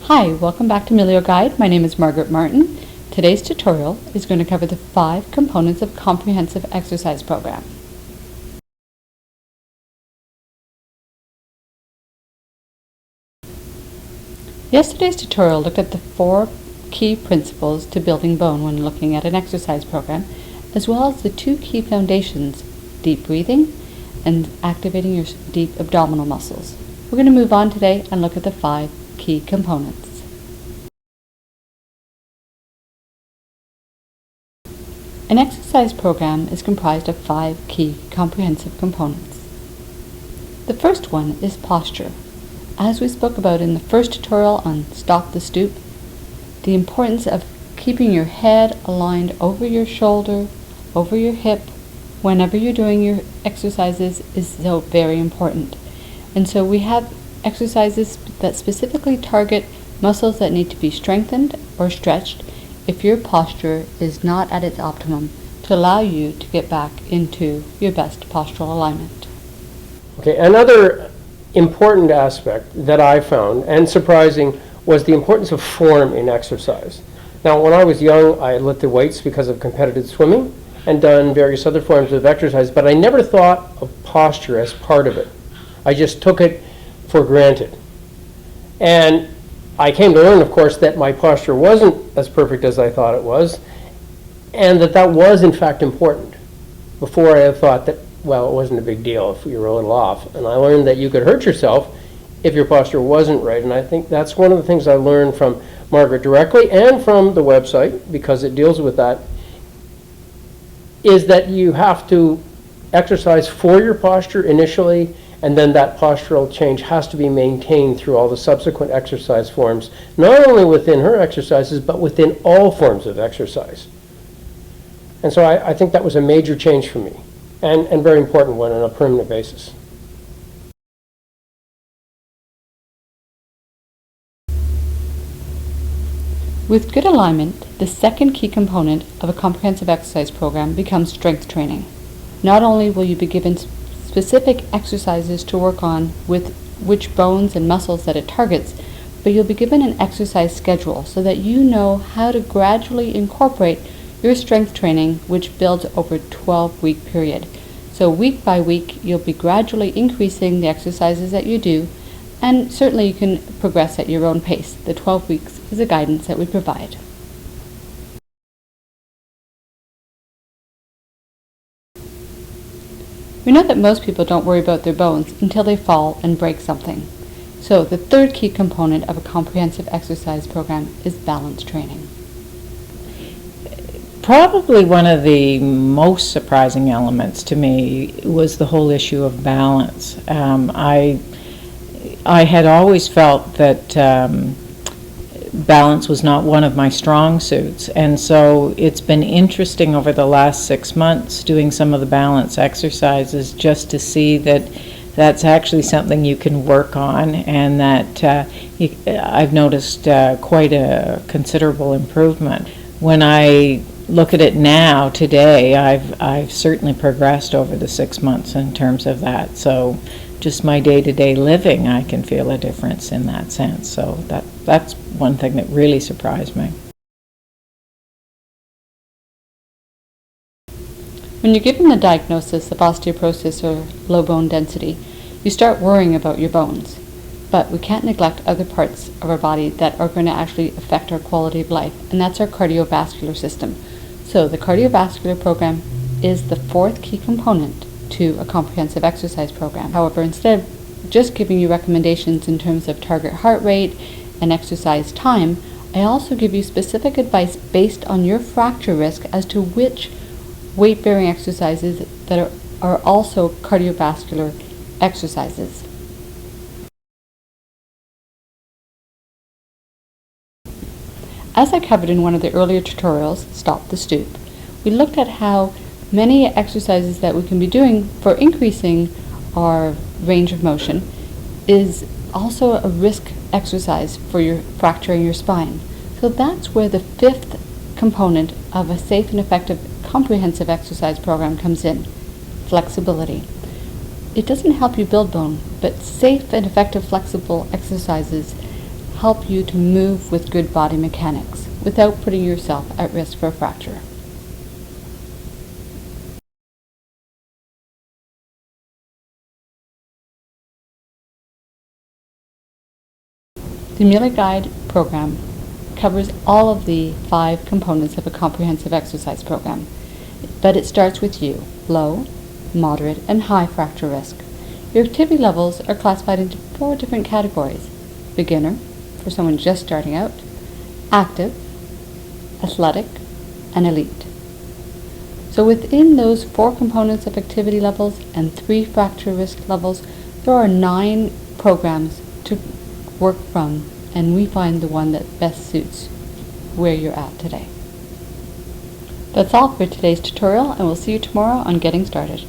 Hi, welcome back to Milio Guide. My name is Margaret Martin. Today's tutorial is going to cover the 5 components of a comprehensive exercise program. Yesterday's tutorial looked at the 4 key principles to building bone when looking at an exercise program, as well as the 2 key foundations, deep breathing and activating your deep abdominal muscles. We're going to move on today and look at the 5 key components. An exercise program is comprised of 5 key comprehensive components. The first one is posture. As we spoke about in the first tutorial on Stop the Stoop, the importance of keeping your head aligned over your shoulder, over your hip, whenever you're doing your exercises is so very important. And so we have exercises that specifically target muscles that need to be strengthened or stretched if your posture is not at its optimum, to allow you to get back into your best postural alignment. Okay, another important aspect that I found, and surprising, was the importance of form in exercise. Now, when I was young, I lifted weights because of competitive swimming and done various other forms of exercise, but I never thought of posture as part of it. I just took it for granted. And I came to learn, of course, that my posture wasn't as perfect as I thought it was, and that was, in fact, important. Before I had thought that, well, it wasn't a big deal if you were a little off. And I learned that you could hurt yourself if your posture wasn't right, and I think that's one of the things I learned from Margaret directly and from the website, because it deals with that, is that you have to exercise for your posture initially, and then that postural change has to be maintained through all the subsequent exercise forms, not only within her exercises, but within all forms of exercise. And so I think that was a major change for me, and very important one on a permanent basis. With good alignment, the second key component of a comprehensive exercise program becomes strength training. Not only will you be given specific exercises to work on with which bones and muscles that it targets, but you'll be given an exercise schedule so that you know how to gradually incorporate your strength training, which builds over a 12-week period. So week by week, you'll be gradually increasing the exercises that you do, and certainly you can progress at your own pace. The 12 weeks is a guidance that we provide. We know that most people don't worry about their bones until they fall and break something. So the third key component of a comprehensive exercise program is balance training. Probably one of the most surprising elements to me was the whole issue of balance. I had always felt that balance was not one of my strong suits, and so it's been interesting over the last 6 months doing some of the balance exercises just to see that that's actually something you can work on, and that I've noticed quite a considerable improvement. When I look at it now, today, I've certainly progressed over the 6 months in terms of that. So just my day-to-day living, I can feel a difference in that sense. So that's one thing that really surprised me. When you're given the diagnosis of osteoporosis or low bone density, you start worrying about your bones. But we can't neglect other parts of our body that are going to actually affect our quality of life, and that's our cardiovascular system. So the cardiovascular program is the 4th key component to a comprehensive exercise program. However, instead of just giving you recommendations in terms of target heart rate and exercise time, I also give you specific advice based on your fracture risk as to which weight-bearing exercises that are also cardiovascular exercises. As I covered in one of the earlier tutorials, Stop the Stoop, we looked at how many exercises that we can be doing for increasing our range of motion is also a risk exercise for your fracturing your spine. So that's where the 5th component of a safe and effective comprehensive exercise program comes in: flexibility. It doesn't help you build bone, but safe and effective flexible exercises help you to move with good body mechanics without putting yourself at risk for a fracture. The Mueller Guide program covers all of the 5 components of a comprehensive exercise program, but it starts with you, low, moderate, and high fracture risk. Your activity levels are classified into 4 different categories: beginner, for someone just starting out, active, athletic, and elite. So within those 4 components of activity levels and 3 fracture risk levels, there are 9 programs to work from, and we find the one that best suits where you're at today. That's all for today's tutorial, and we'll see you tomorrow on Getting Started.